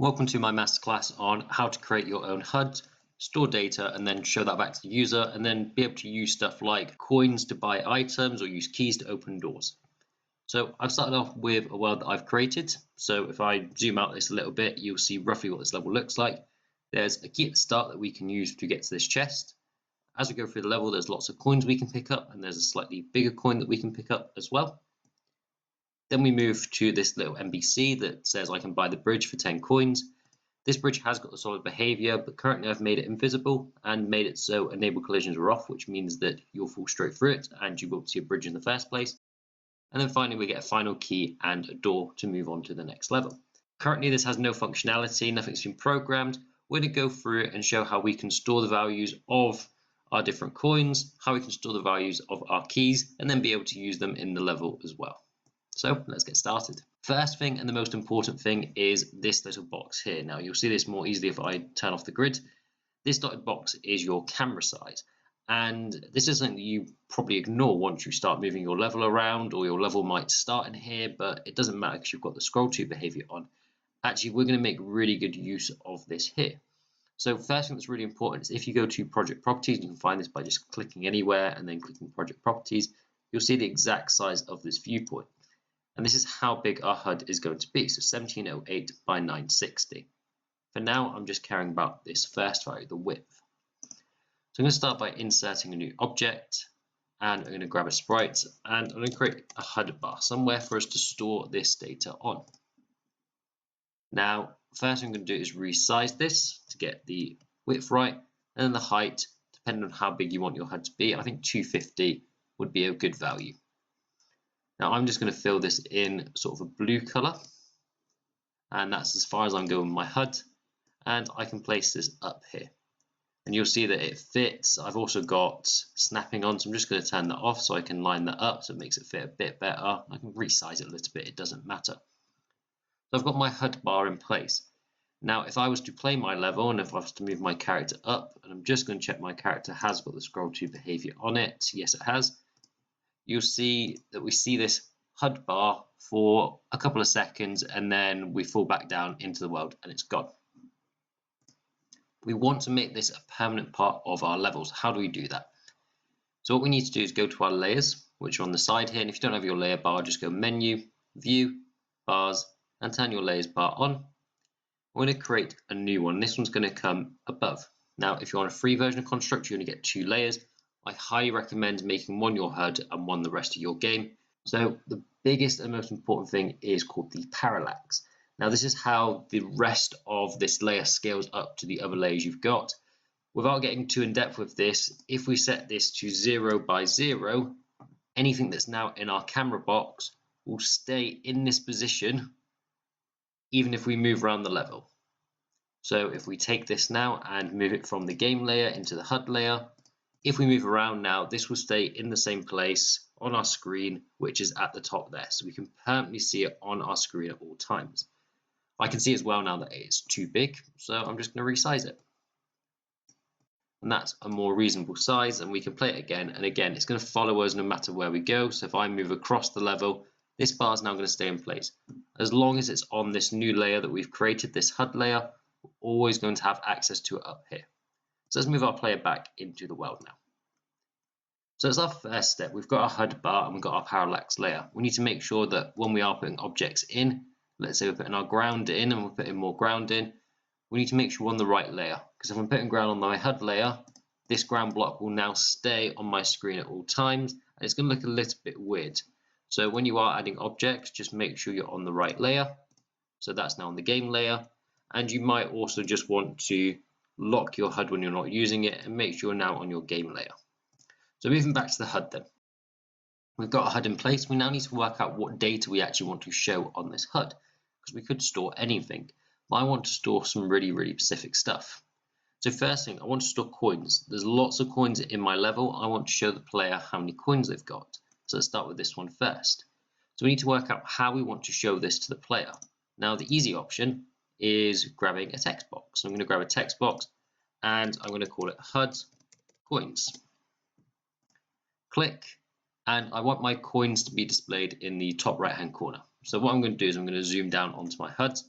Welcome to my masterclass on how to create your own HUD, store data, and then show that back to the user, and then be able to use stuff like coins to buy items or use keys to open doors. So I've started off with a world that I've created. So if I zoom out this a little bit, you'll see roughly what this level looks like. There's a key at the start that we can use to get to this chest. As we go through the level, there's lots of coins we can pick up, and there's a slightly bigger coin that we can pick up as well. Then we move to this little NPC that says I can buy the bridge for 10 coins. This bridge has got the solid behavior, but currently I've made it invisible and made it so enable collisions are off, which means that you'll fall straight through it and you won't see a bridge in the first place. And then finally we get a final key and a door to move on to the next level. Currently this has no functionality, nothing's been programmed. We're going to go through it and show how we can store the values of our different coins, how we can store the values of our keys, and then be able to use them in the level as well. So let's get started. First thing and the most important thing is this little box here. Now you'll see this more easily if I turn off the grid. This dotted box is your camera size. And this is something that you probably ignore once you start moving your level around, or your level might start in here, but it doesn't matter because you've got the scroll to behavior on. Actually, we're going to make really good use of this here. So first thing that's really important is if you go to project properties, you can find this by just clicking anywhere and then clicking project properties, you'll see the exact size of this viewport. And this is how big our HUD is going to be, so 1708 by 960. For now, I'm just caring about this first value, the width. So I'm going to start by inserting a new object, and I'm going to grab a sprite, and I'm going to create a HUD bar, somewhere for us to store this data on. Now, first thing I'm going to do is resize this to get the width right, and then the height, depending on how big you want your HUD to be. I think 250 would be a good value. Now I'm just going to fill this in sort of a blue color, and that's as far as I'm going with my HUD, and I can place this up here and you'll see that it fits. I've also got snapping on, so I'm just going to turn that off so I can line that up so it makes it fit a bit better. I can resize it a little bit, it doesn't matter. So I've got my HUD bar in place. Now if I was to play my level and if I was to move my character up, and I'm just going to check my character has got the scroll to behavior on it, yes it has, you'll see that we see this HUD bar for a couple of seconds and then we fall back down into the world and it's gone. We want to make this a permanent part of our levels. How do we do that? So what we need to do is go to our layers, which are on the side here, and if you don't have your layer bar, just go menu, view, bars, and turn your layers bar on. We're going to create a new one. This one's going to come above. Now if you're on a free version of Construct, you only get 2 layers. I highly recommend making one your HUD and one the rest of your game. So the biggest and most important thing is called the Parallax. Now this is how the rest of this layer scales up to the other layers you've got. Without getting too in depth with this, if we set this to 0 by 0, anything that's now in our camera box will stay in this position even if we move around the level. So if we take this now and move it from the game layer into the HUD layer, if we move around now, this will stay in the same place on our screen, which is at the top there. So we can permanently see it on our screen at all times. I can see as well now that it's too big, so I'm just going to resize it. And that's a more reasonable size, and we can play it again and again. It's going to follow us no matter where we go. So if I move across the level, this bar is now going to stay in place. As long as it's on this new layer that we've created, this HUD layer, we're always going to have access to it up here. So let's move our player back into the world now. So as our first step, we've got our HUD bar and we've got our parallax layer. We need to make sure that when we are putting objects in, let's say we're putting our ground in and we're putting more ground in, we need to make sure we're on the right layer. Because if I'm putting ground on my HUD layer, this ground block will now stay on my screen at all times, and it's going to look a little bit weird. So when you are adding objects, just make sure you're on the right layer. So that's now on the game layer. And you might also just want to lock your HUD when you're not using it and make sure you're now on your game layer. So moving back to the HUD then. We've got a HUD in place. We now need to work out what data we actually want to show on this HUD, because we could store anything. But I want to store some really specific stuff. So first thing, I want to store coins. There's lots of coins in my level. I want to show the player how many coins they've got. So let's start with this one first. So we need to work out how we want to show this to the player. Now the easy option is grabbing a text box. So I'm going to grab a text box and I'm going to call it HUD coins. Click, and I want my coins to be displayed in the top right hand corner. So what I'm going to do is I'm going to zoom down onto my HUD,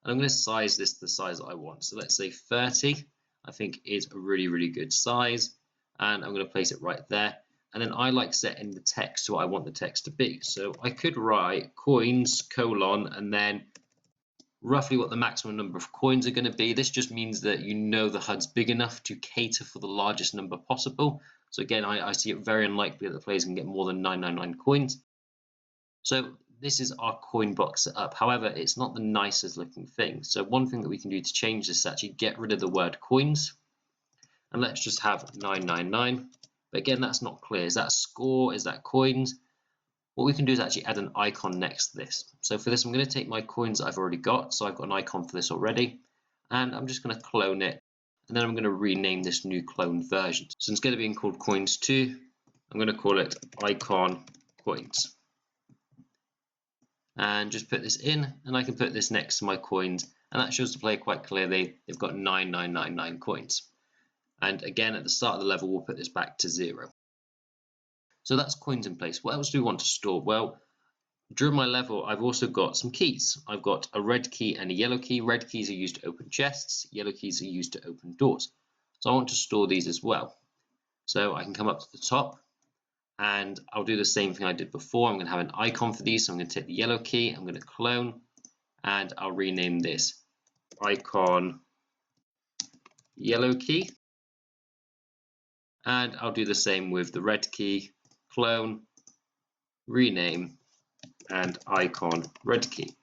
And I'm going to size this to the size that I want. So let's say 30, I think is a really, really good size. And I'm going to place it right there. And then I like setting the text to what I want the text to be. So I could write coins, colon, and then roughly what the maximum number of coins are going to be. This just means that you know the HUD's big enough to cater for the largest number possible. So again, I see it very unlikely that the players can get more than 999 coins. So this is our coin box set up. However, it's not the nicest looking thing. So one thing that we can do to change this is actually get rid of the word coins. And let's just have 999. But again, that's not clear. Is that a score? Is that coins? What we can do is actually add an icon next to this. So for this, I'm going to take my coins that I've already got. So I've got an icon for this already. And I'm just going to clone it. And then I'm going to rename this new cloned version. So instead of being called coins 2, I'm going to call it icon coins. And just put this in, and I can put this next to my coins. And that shows the player quite clearly they've got 9999 coins. And again, at the start of the level, we'll put this back to 0. So that's coins in place. What else do we want to store? Well, during my level, I've also got some keys. I've got a red key and a yellow key. Red keys are used to open chests. Yellow keys are used to open doors. So I want to store these as well. So I can come up to the top and I'll do the same thing I did before. I'm going to have an icon for these. So I'm going to take the yellow key. I'm going to clone and I'll rename this icon yellow key. And I'll do the same with the red key, clone, rename, and icon red key.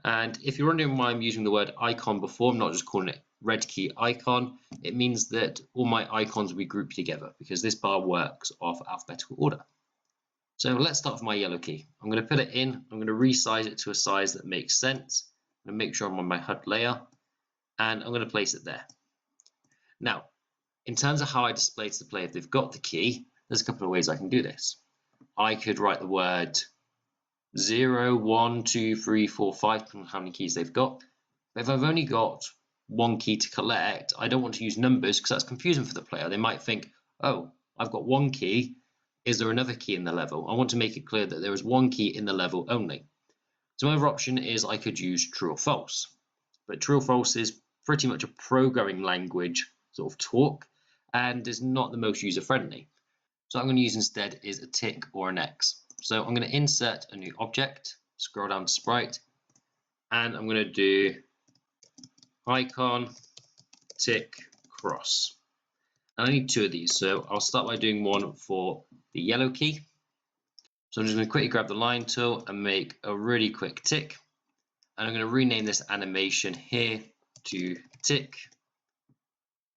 And if you're wondering why I'm using the word icon before, I'm not just calling it red key icon. It means that all my icons will be grouped together because this bar works off alphabetical order. So let's start with my yellow key. I'm going to put it in. I'm going to resize it to a size that makes sense. I'm going to make sure I'm on my HUD layer, and I'm going to place it there. Now, in terms of how I display to the player if they've got the key, there's a couple of ways I can do this. I could write the word 0, 1, 2, 3, 4, 5, depending on how many keys they've got. But if I've only got one key to collect, I don't want to use numbers because that's confusing for the player. They might think, oh, I've got one key. Is there another key in the level? I want to make it clear that there is one key in the level only. So my other option is I could use true or false. But true or false is pretty much a programming language sort of talk and is not the most user-friendly. So what I'm going to use instead is a tick or an X. So I'm going to insert a new object, scroll down to sprite, and I'm going to do icon tick cross. And I need 2 of these, so I'll start by doing one for the yellow key. So I'm just going to quickly grab the line tool and make a really quick tick. And I'm going to rename this animation here to tick.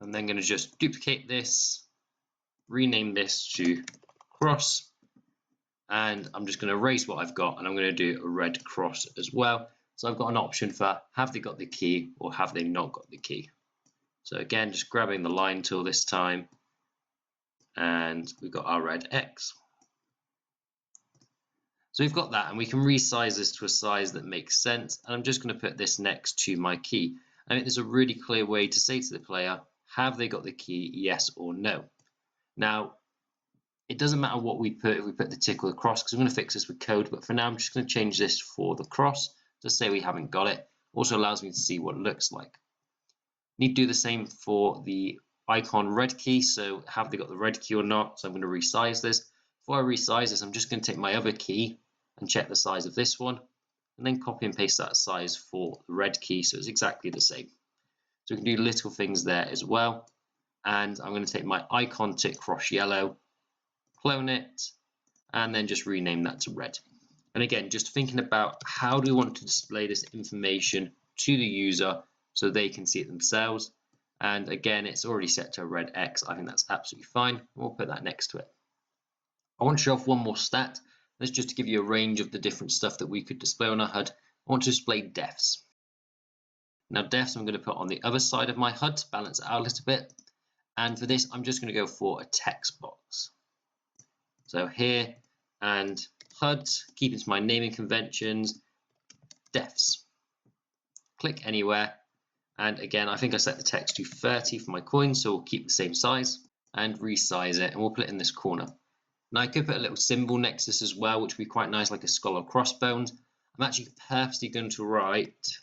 I'm then going to just duplicate this, rename this to cross. And I'm just going to erase what I've got, and I'm going to do a red cross as well. So I've got an option for have they got the key or have they not got the key. So again, just grabbing the line tool this time, and we've got our red X. So we've got that, and we can resize this to a size that makes sense. And I'm just going to put this next to my key. I think there's a really clear way to say to the player, have they got the key, yes or no? Now, it doesn't matter what we put, if we put the tick or the cross, because I'm going to fix this with code. But for now, I'm just going to change this for the cross to say we haven't got it. Also allows me to see what it looks like. Need to do the same for the icon red key. So have they got the red key or not? So I'm going to resize this. Before I resize this, I'm just going to take my other key and check the size of this one, and then copy and paste that size for the red key so it's exactly the same. So we can do little things there as well. And I'm going to take my icon tick cross yellow, clone it, and then just rename that to red. And again, just thinking about how do we want to display this information to the user so they can see it themselves. And again, it's already set to a red X. I think that's absolutely fine. We'll put that next to it. I want to show off one more stat. That's just to give you a range of the different stuff that we could display on our HUD. I want to display defs. Now defs I'm going to put on the other side of my HUD to balance it out a little bit. And for this, I'm just going to go for a text box. So here, and HUD, keeping to my naming conventions, defs. Click anywhere. And again, I think I set the text to 30 for my coin, so we'll keep the same size and resize it, and we'll put it in this corner. Now I could put a little symbol next to this as well, which would be quite nice, like a skull or crossbones. I'm actually purposely going to write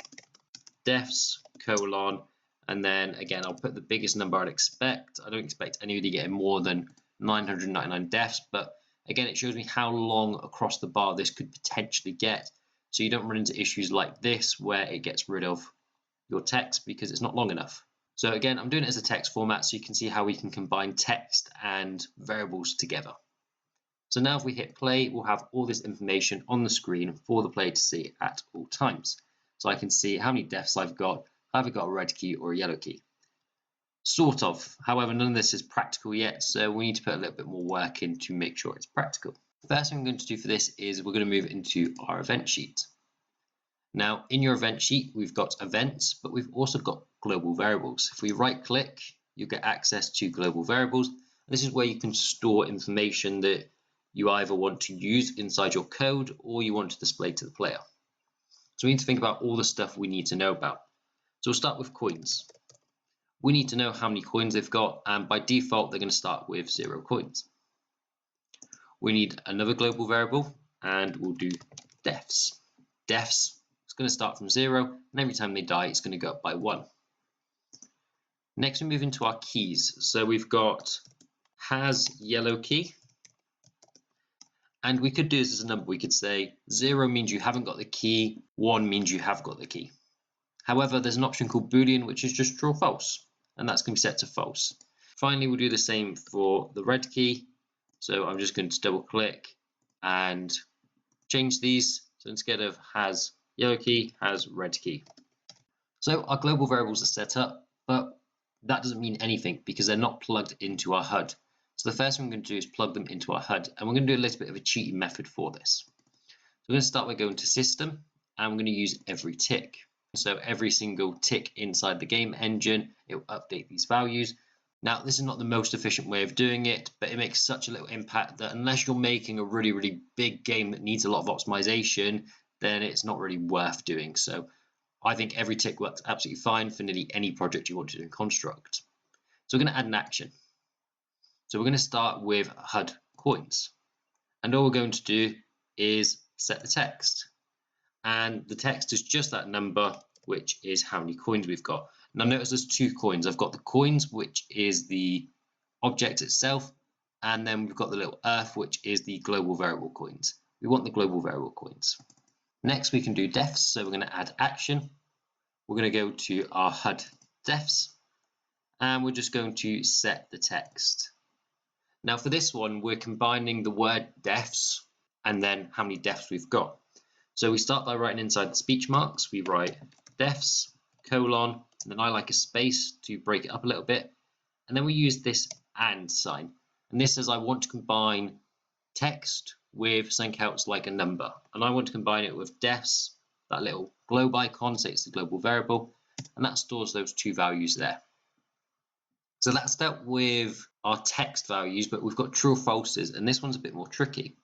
defs, colon, and then again, I'll put the biggest number I'd expect. I don't expect anybody getting more than 999 defs, but again, it shows me how long across the bar this could potentially get. So you don't run into issues like this where it gets rid of your text because it's not long enough. So again, I'm doing it as a text format so you can see how we can combine text and variables together. So now if we hit play, we'll have all this information on the screen for the player to see at all times. So I can see how many defs I've got, have I got a red key or a yellow key. Sort of. However, none of this is practical yet, so we need to put a little bit more work in to make sure it's practical. The first thing I'm going to do for this is we're going to move into our event sheet. Now, in your event sheet, we've got events, but we've also got global variables. If we right click, you get access to global variables. This is where you can store information that you either want to use inside your code or you want to display to the player. So we need to think about all the stuff we need to know about. So we'll start with coins. We need to know how many coins they've got, and by default, they're going to start with 0 coins. We need another global variable, and we'll do defs. Defs is going to start from 0, and every time they die, it's going to go up by 1. Next, we move into our keys. So we've got has yellow key, and we could do this as a number. We could say 0 means you haven't got the key, 1 means you have got the key. However, there's an option called Boolean, which is just true or false, and that's going to be set to false. Finally, we'll do the same for the red key. So I'm just going to double click and change these. So instead of has yellow key, has red key. So our global variables are set up, but that doesn't mean anything because they're not plugged into our HUD. So the first thing we're going to do is plug them into our HUD, and we're going to do a little bit of a cheating method for this. So we're going to start by going to System, and we're going to use every tick. So every single tick inside the game engine, it will update these values. Now, this is not the most efficient way of doing it, but it makes such a little impact that unless you're making a really, really big game that needs a lot of optimization, then it's not really worth doing. So I think every tick works absolutely fine for nearly any project you want to do in Construct. So we're going to add an action. So we're going to start with HUD coins. And all we're going to do is set the text. And the text is just that number, which is how many coins we've got. Now notice there's 2 coins. I've got the coins, which is the object itself, and then we've got the little earth, which is the global variable coins. We want the global variable coins. Next, we can do defs. So we're going to add action. We're going to go to our HUD defs, and we're just going to set the text. Now for this one, we're combining the word defs and then how many defs we've got. So we start by writing inside the speech marks. We write defs, colon, and then I like a space to break it up a little bit. And then we use this and sign. And this says I want to combine text with something else like a number. And I want to combine it with defs, that little globe icon, so it's the global variable. And that stores those 2 values there. So that's dealt with our text values, but we've got true or falses, and this one's a bit more tricky.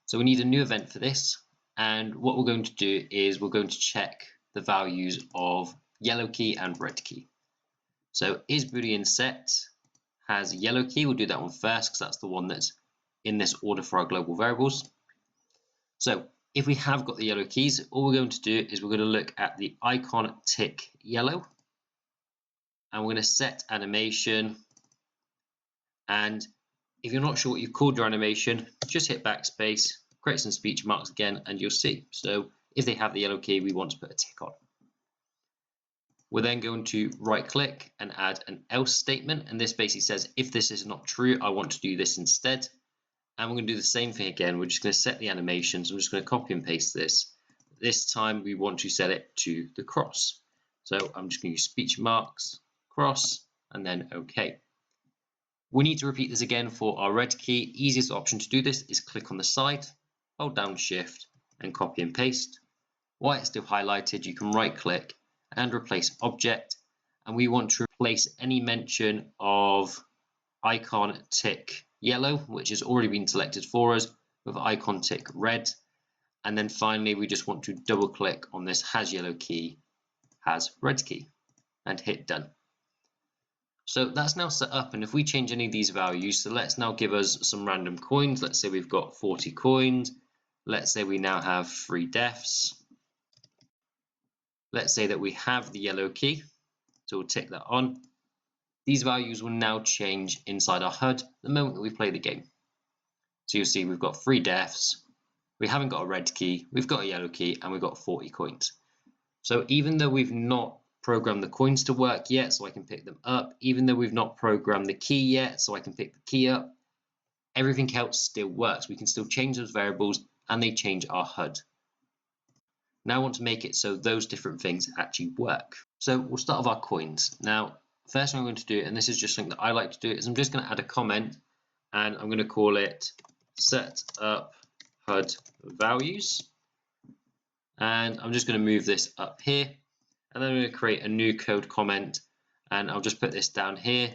So we need a new event for this. And what we're going to do is we're going to check the values of yellow key and red key. So is Boolean set has yellow key? We'll do that one first because that's the one that's in this order for our global variables. So if we have got the yellow keys, all we're going to do is we're going to look at the icon tick yellow, and we're going to set animation. And if you're not sure what you've called your animation, just hit backspace, create some speech marks again, and you'll see. So if they have the yellow key, we want to put a tick on. We're then going to right click and add an else statement, and this basically says if this is not true, I want to do this instead. And we're going to do the same thing again. We're just going to set the animations. I'm just going to copy and paste this. This time we want to set it to the cross. So I'm just going to use speech marks, cross, and then OK. We need to repeat this again for our red key. Easiest option to do this is click on the side, hold down Shift, and copy and paste. While it's still highlighted, you can right click and replace object. And we want to replace any mention of icon tick yellow, which has already been selected for us, with icon tick red. And then finally, we just want to double click on this has yellow key, has red key, and hit done. So that's now set up, and if we change any of these values, so let's now give us some random coins. Let's say we've got 40 coins. Let's say we now have 3 defs. let's say that we have the yellow key, so we'll tick that on. These values will now change inside our HUD the moment that we play the game. So you'll see we've got 3 deaths, we haven't got a red key, we've got a yellow key, and we've got 40 coins. So even though we've not programmed the coins to work yet, so I can pick them up, even though we've not programmed the key yet, so I can pick the key up, everything else still works. We can still change those variables and they change our HUD. Now I want to make it so those different things actually work. So we'll start with our coins. Now, first thing I'm going to do, and this is just something that I like to do, is I'm just going to add a comment and I'm going to call it set up HUD values. And I'm just going to move this up here. And then I'm going to create a new code comment and I'll just put this down here.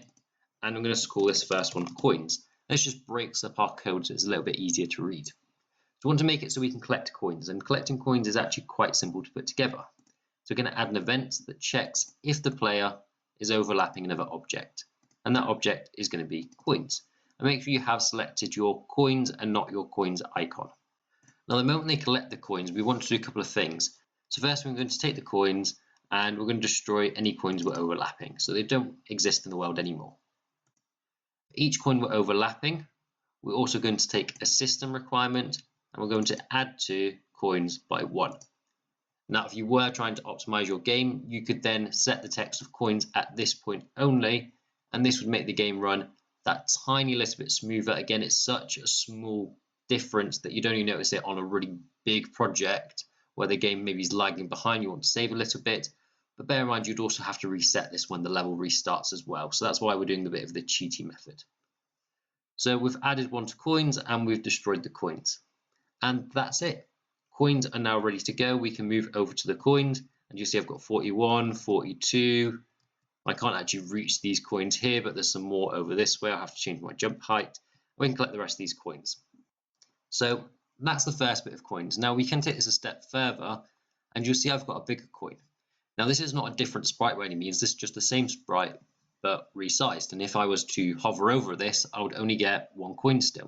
And I'm going to call this first one coins. This just breaks up our code so it's a little bit easier to read. So we want to make it so we can collect coins, and collecting coins is actually quite simple to put together. So we're going to add an event that checks if the player is overlapping another object, and that object is going to be coins. And make sure you have selected your coins and not your coins icon. Now the moment they collect the coins, we want to do a couple of things. So first we're going to take the coins and we're going to destroy any coins we're overlapping, so they don't exist in the world anymore. Each coin we're overlapping, we're also going to take a system requirement and we're going to add to coins by 1. Now, if you were trying to optimize your game, you could then set the text of coins at this point only, and this would make the game run that tiny little bit smoother. Again, it's such a small difference that you don't even notice it on a really big project where the game maybe is lagging behind. You want to save a little bit. But bear in mind, you'd also have to reset this when the level restarts as well. So that's why we're doing a bit of the cheaty method. So we've added 1 to coins and we've destroyed the coins. And that's it. Coins are now ready to go. We can move over to the coins and you see I've got 41, 42. I can't actually reach these coins here, but there's some more over this way. I'll have to change my jump height. We can collect the rest of these coins. So that's the first bit of coins. Now we can take this a step further and you'll see I've got a bigger coin. Now this is not a different sprite by any means, this is just the same sprite but resized, and if I was to hover over this I would only get 1 coin still.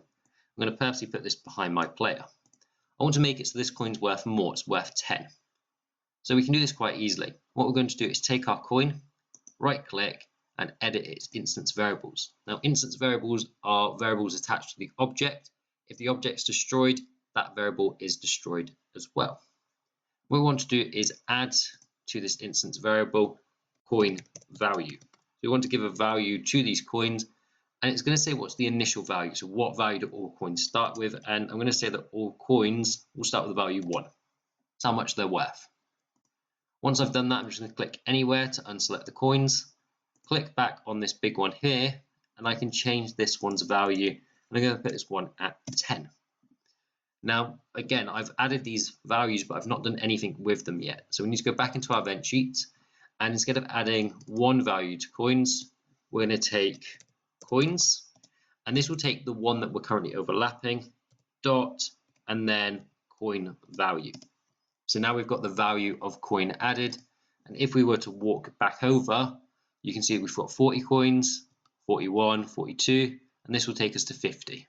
I'm going to purposely put this behind my player. I want to make it so this coin's worth more, it's worth 10. So we can do this quite easily. What we're going to do is take our coin, right click and edit its instance variables. Now instance variables are variables attached to the object. If the object's destroyed, that variable is destroyed as well. What we want to do is add to this instance variable coin value. So we want to give a value to these coins and it's going to say what's the initial value. So what value do all coins start with? And I'm going to say that all coins will start with the value 1. That's how much they're worth. Once I've done that, I'm just going to click anywhere to unselect the coins, click back on this big one here, and I can change this one's value. And I'm going to put this one at 10. Now, again, I've added these values, but I've not done anything with them yet. So we need to go back into our event sheet, and instead of adding 1 value to coins, we're going to take coins, and this will take the one that we're currently overlapping, dot, and then coin value. So now we've got the value of coin added, and if we were to walk back over, you can see we've got 40 coins, 41, 42, and this will take us to 50.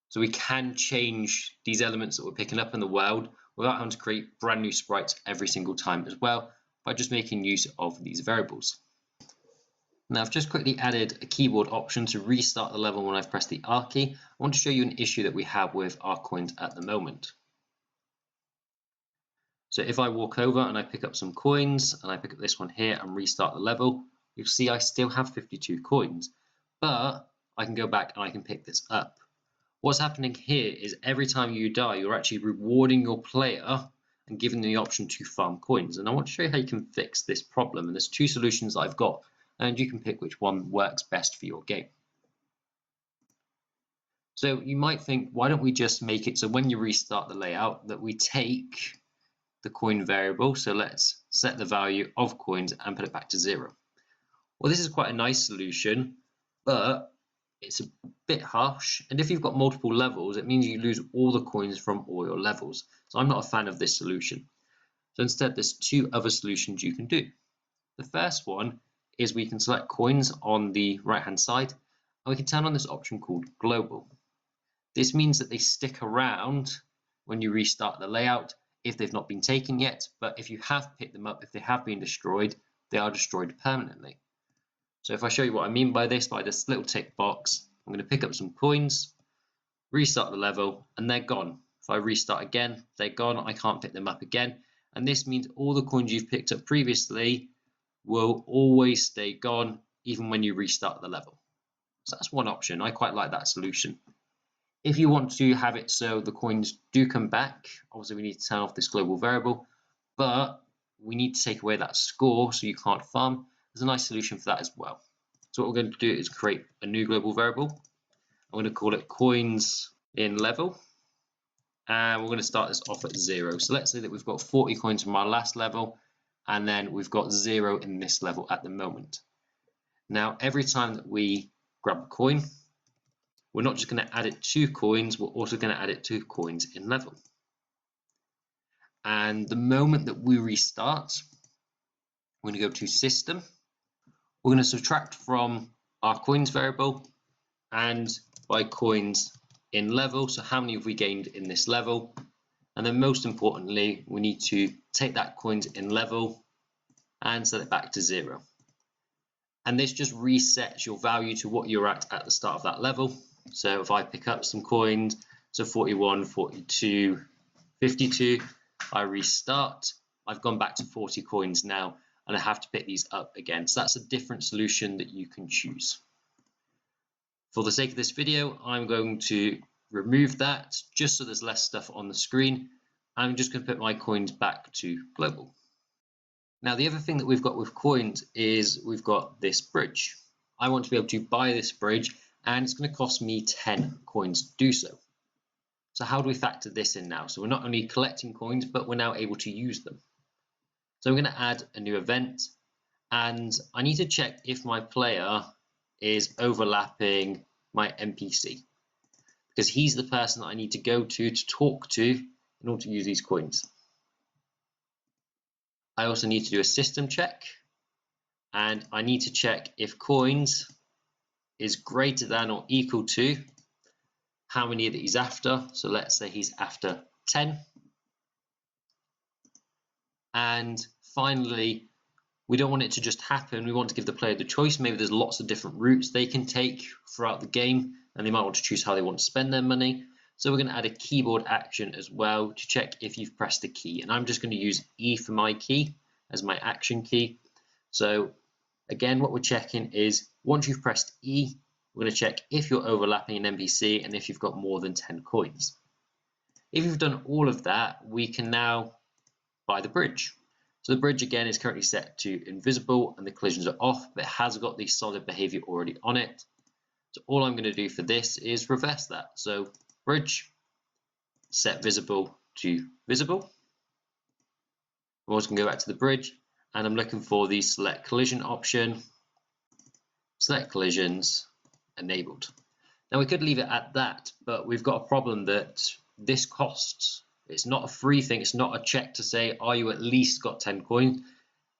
So we can change these elements that we're picking up in the world without having to create brand new sprites every single time as well, by just making use of these variables. Now I've just quickly added a keyboard option to restart the level when I've pressed the R key. I want to show you an issue that we have with our coins at the moment. So if I walk over and I pick up some coins and I pick up this one here and restart the level, you'll see I still have 52 coins, but I can go back and I can pick this up. What's happening here is every time you die, you're actually rewarding your player and giving them the option to farm coins. And I want to show you how you can fix this problem. And there's 2 solutions I've got, and you can pick which one works best for your game. So you might think, why don't we just make it so when you restart the layout that we take the coin variable, so let's set the value of coins and put it back to 0. Well, this is quite a nice solution, but it's a bit harsh, and if you've got multiple levels, it means you lose all the coins from all your levels. So I'm not a fan of this solution. So instead, there's 2 other solutions you can do. The first one is we can select coins on the right hand side, and we can turn on this option called global. This means that they stick around when you restart the layout, if they've not been taken yet, but if you have picked them up, if they have been destroyed, they are destroyed permanently. So if I show you what I mean by this little tick box, I'm going to pick up some coins, restart the level, and they're gone. If I restart again, they're gone. I can't pick them up again. And this means all the coins you've picked up previously will always stay gone, even when you restart the level. So that's one option. I quite like that solution. If you want to have it so the coins do come back, obviously we need to turn off this global variable, but we need to take away that score so you can't farm. There's a nice solution for that as well. So what we're going to do is create a new global variable. I'm going to call it coins in level. And we're going to start this off at 0. So let's say that we've got 40 coins from our last level, and then we've got 0 in this level at the moment. Now, every time that we grab a coin, we're not just going to add it to coins, we're also going to add it to coins in level. And the moment that we restart, we're going to go to System. We're going to subtract from our coins variable and by coins in level. So how many have we gained in this level? And then most importantly, we need to take that coins in level and set it back to 0. And this just resets your value to what you're at the start of that level. So if I pick up some coins, so 41, 42, 52, I restart, I've gone back to 40 coins now, and I have to pick these up again. So that's a different solution that you can choose. For the sake of this video, I'm going to remove that just so there's less stuff on the screen. I'm just going to put my coins back to global. Now, the other thing that we've got with coins is we've got this bridge. I want to be able to buy this bridge, and it's going to cost me 10 coins to do so. So how do we factor this in now? So we're not only collecting coins, but we're now able to use them. So I'm going to add a new event, and I need to check if my player is overlapping my NPC, because he's the person that I need to go to talk to in order to use these coins. I also need to do a system check, and I need to check if coins is greater than or equal to how many that he's after. So let's say he's after 10. And finally, we don't want it to just happen. We want to give the player the choice. Maybe there's lots of different routes they can take throughout the game, and they might want to choose how they want to spend their money. So we're going to add a keyboard action as well to check if you've pressed a key. And I'm just going to use E for my key as my action key. So again, what we're checking is once you've pressed E, we're going to check if you're overlapping an NPC and if you've got more than 10 coins. If you've done all of that, we can now buy the bridge. So the bridge again is currently set to invisible and the collisions are off, but it has got the solid behavior already on it. So all I'm going to do for this is reverse that. So bridge, set visible to visible. I'm also going to go back to the bridge, and I'm looking for the select collision option. Select collisions enabled. Now we could leave it at that, but we've got a problem that this costs. It's not a free thing. It's not a check to say, are you at least got 10 coins?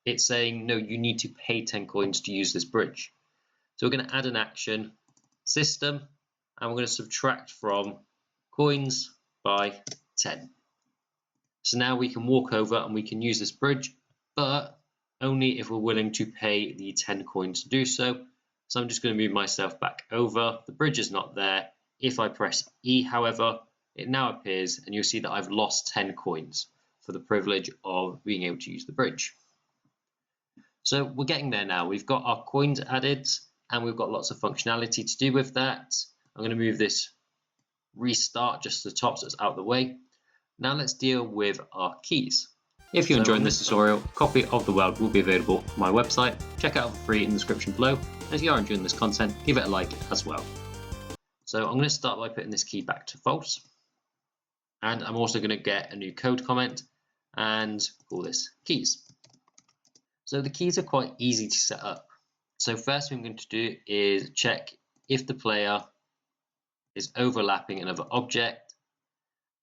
It's saying, no, you need to pay 10 coins to use this bridge. So we're going to add an action, system, and we're going to subtract from coins by 10. So now we can walk over and we can use this bridge, but only if we're willing to pay the 10 coins to do so. So I'm just going to move myself back over. The bridge is not there. If I press E, however, it now appears, and you'll see that I've lost 10 coins for the privilege of being able to use the bridge. So we're getting there now. We've got our coins added, and we've got lots of functionality to do with that. I'm going to move this restart just to the top so it's out of the way. Now let's deal with our keys. If you're enjoying this tutorial, a copy of the world will be available on my website. Check it out for free in the description below. And if you are enjoying this content, give it a like as well. So I'm going to start by putting this key back to false. And I'm also going to get a new code comment and call this keys. So the keys are quite easy to set up. So first thing I'm going to do is check if the player is overlapping another object,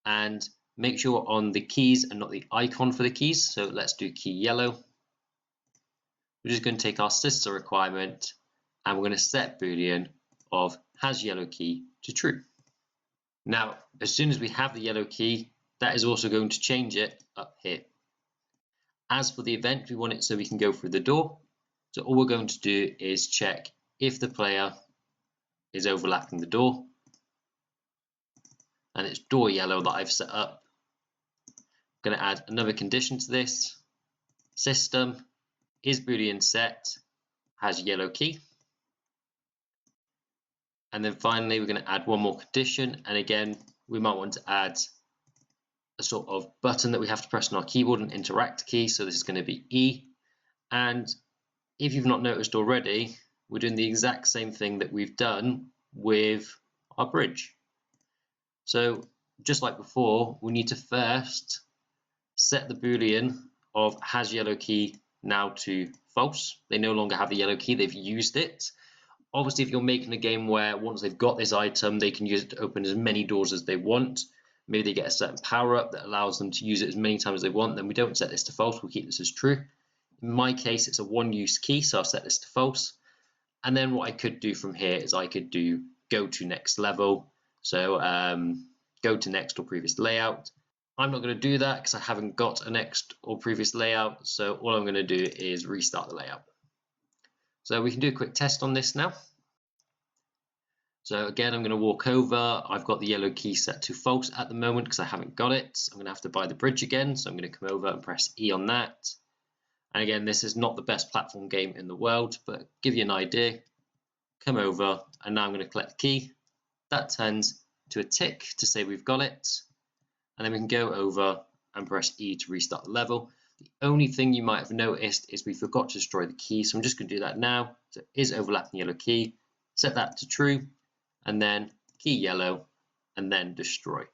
and make sure on the keys and not the icon for the keys. So let's do key yellow. We're just going to take our sister requirement, and we're going to set Boolean of has yellow key to true. Now, as soon as we have the yellow key, that is also going to change it up here. As for the event, we want it so we can go through the door. So all we're going to do is check if the player is overlapping the door, and it's door yellow that I've set up. I'm going to add another condition to this. System is Boolean set has yellow key. And then finally, we're going to add one more condition. And again, we might want to add a sort of button that we have to press on our keyboard, an interact key. So this is going to be E. And if you've not noticed already, we're doing the exact same thing that we've done with our bridge. So just like before, we need to first set the Boolean of has yellow key now to false. They no longer have the yellow key, they've used it. Obviously, if you're making a game where once they've got this item, they can use it to open as many doors as they want, maybe they get a certain power up that allows them to use it as many times as they want, then we don't set this to false, we'll keep this as true. In my case, it's a one-use key, so I'll set this to false. And then what I could do from here is I could do go to next level. So go to next or previous layout. I'm not going to do that because I haven't got a next or previous layout. So all I'm going to do is restart the layout. So we can do a quick test on this now. So again, I'm going to walk over. I've got the yellow key set to false at the moment because I haven't got it. I'm going to have to buy the bridge again. So I'm going to come over and press E on that. And again, this is not the best platform game in the world, but give you an idea. Come over, and now I'm going to collect the key. That turns to a tick to say we've got it. And then we can go over and press E to restart the level. The only thing you might have noticed is we forgot to destroy the key, so I'm just going to do that now. So is overlapping yellow key, set that to true, and then key yellow, and then destroy.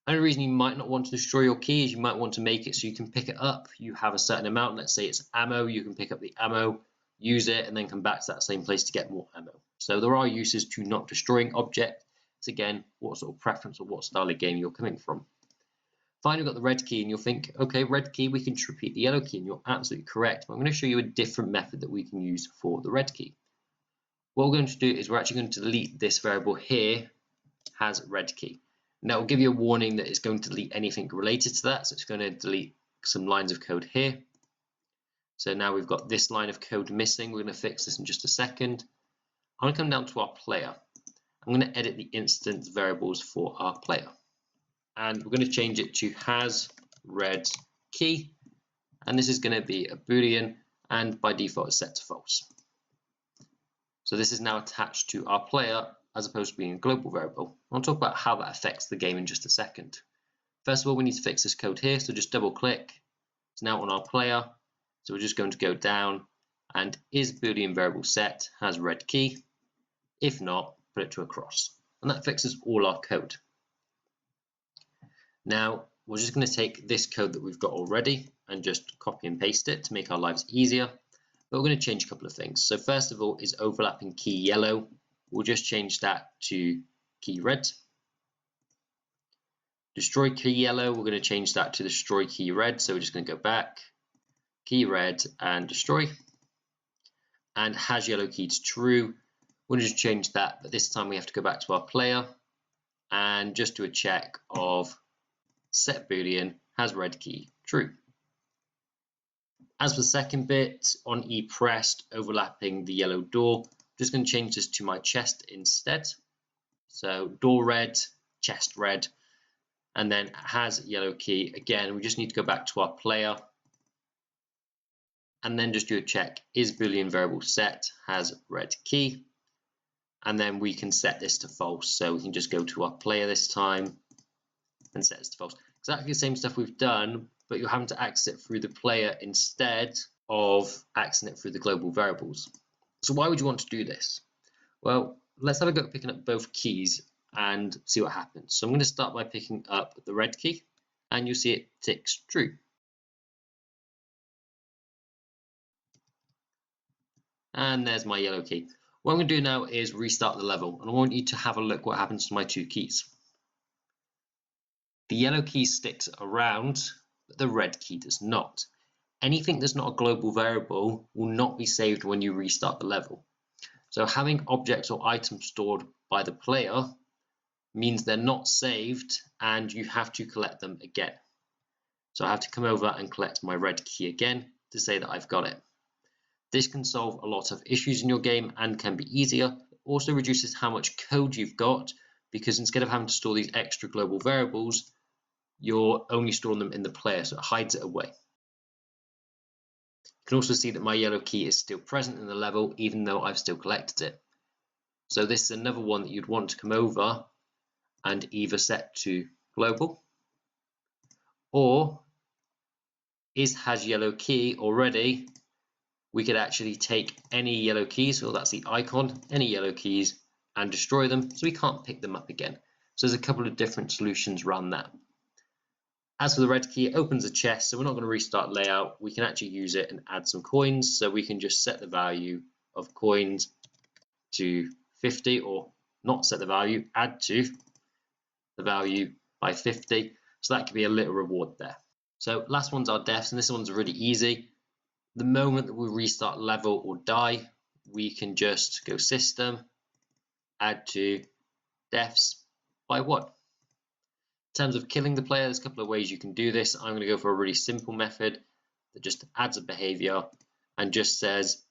Only reason you might not want to destroy your key is you might want to make it so you can pick it up. You have a certain amount, let's say it's ammo, you can pick up the ammo, use it, and then come back to that same place to get more ammo. So there are uses to not destroying objects. It's again, what sort of preference or what style of game you're coming from. Finally, we've got the red key, and you'll think, okay, red key, we can repeat the yellow key, and you're absolutely correct. But I'm going to show you a different method that we can use for the red key. What we're going to do is we're actually going to delete this variable here, has red key. And that will give you a warning that it's going to delete anything related to that. So it's going to delete some lines of code here. So now we've got this line of code missing. We're going to fix this in just a second. I'm going to come down to our player. I'm going to edit the instance variables for our player. And we're going to change it to has red key. And this is going to be a Boolean, and by default it's set to false. So this is now attached to our player as opposed to being a global variable. I'll talk about how that affects the game in just a second. First of all, we need to fix this code here, so just double click. It's now on our player, so we're just going to go down and is Boolean variable set has red key. If not, put it to a cross. And that fixes all our code. Now, we're just going to take this code that we've got already and just copy and paste it to make our lives easier. But we're going to change a couple of things. So first of all is overlapping key yellow. We'll just change that to key red. Destroy key yellow, we're going to change that to destroy key red. So we're just going to go back, key red and destroy. And has yellow key to true. We're going to just change that, but this time we have to go back to our player and just do a check of set Boolean has red key true. As for the second bit, on E pressed, overlapping the yellow door, I'm just going to change this to my chest instead. So door red, chest red, and then has yellow key. Again, we just need to go back to our player and then just do a check, is Boolean variable set has red key. And then we can set this to false. So we can just go to our player this time and set this to false. Exactly the same stuff we've done, but you're having to access it through the player instead of accessing it through the global variables. So why would you want to do this? Well, let's have a go at picking up both keys and see what happens. So I'm going to start by picking up the red key, and you'll see it ticks true. And there's my yellow key. What I'm going to do now is restart the level, and I want you to have a look what happens to my two keys. The yellow key sticks around, but the red key does not. Anything that's not a global variable will not be saved when you restart the level. So having objects or items stored by the player means they're not saved and you have to collect them again. So I have to come over and collect my red key again to say that I've got it. This can solve a lot of issues in your game and can be easier. It also reduces how much code you've got, because instead of having to store these extra global variables, you're only storing them in the player, so it hides it away. You can also see that my yellow key is still present in the level even though I've still collected it. So this is another one that you'd want to come over and either set to global, or has yellow key already. We could actually take any yellow keys, so that's the icon, any yellow keys, and destroy them, so we can't pick them up again. So there's a couple of different solutions around that. As for the red key, it opens a chest, so we're not going to restart layout. We can actually use it and add some coins, so we can just set the value of coins to 50, or not set the value, add to the value by 50. So that could be a little reward there. So last one's our deaths, and this one's really easy. The moment that we restart level or die, we can just go system, add to deaths by 1. In terms of killing the player, there's a couple of ways you can do this. I'm going to go for a really simple method that just adds a behavior and just says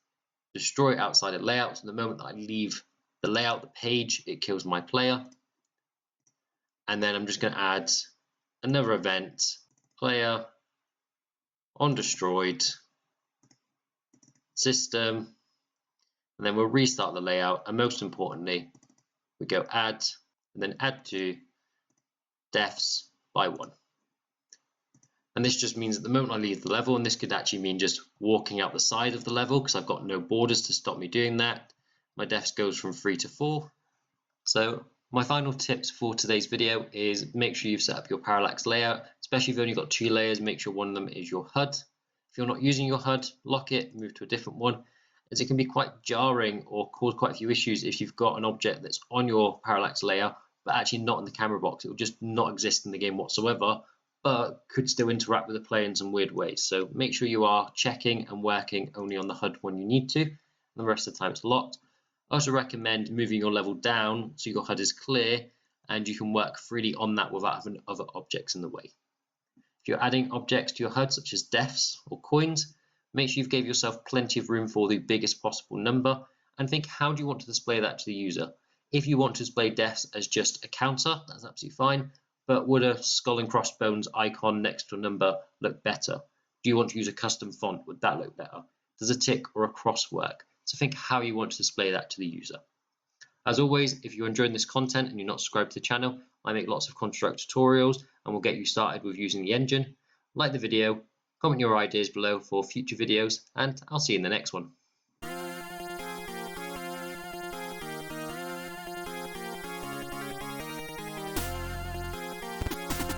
destroy outside of layout. So the moment that I leave the layout, the page, it kills my player. And then I'm just going to add another event, player on destroyed system, and then we'll restart the layout, and most importantly we go add and then add to deaths by 1. And this just means at the moment I leave the level, and this could actually mean just walking out the side of the level because I've got no borders to stop me doing that, my deaths goes from 3 to 4. So my final tips for today's video is make sure you've set up your parallax layout, especially if you've only got 2 layers. Make sure one of them is your HUD. If you're not using your HUD, lock it, move to a different one, as it can be quite jarring or cause quite a few issues if you've got an object that's on your parallax layer but actually not in the camera box. It will just not exist in the game whatsoever, but could still interact with the player in some weird ways. So make sure you are checking and working only on the HUD when you need to, and the rest of the time it's locked. I also recommend moving your level down so your HUD is clear and you can work freely on that without having other objects in the way. If you're adding objects to your HUD, such as deaths or coins, make sure you've gave yourself plenty of room for the biggest possible number, and think, how do you want to display that to the user? If you want to display deaths as just a counter, that's absolutely fine, but would a skull and crossbones icon next to a number look better? Do you want to use a custom font? Would that look better? Does a tick or a cross work? So think how you want to display that to the user. As always, if you're enjoying this content and you're not subscribed to the channel, I make lots of construct tutorials and will get you started with using the engine. Like the video, comment your ideas below for future videos, and I'll see you in the next one.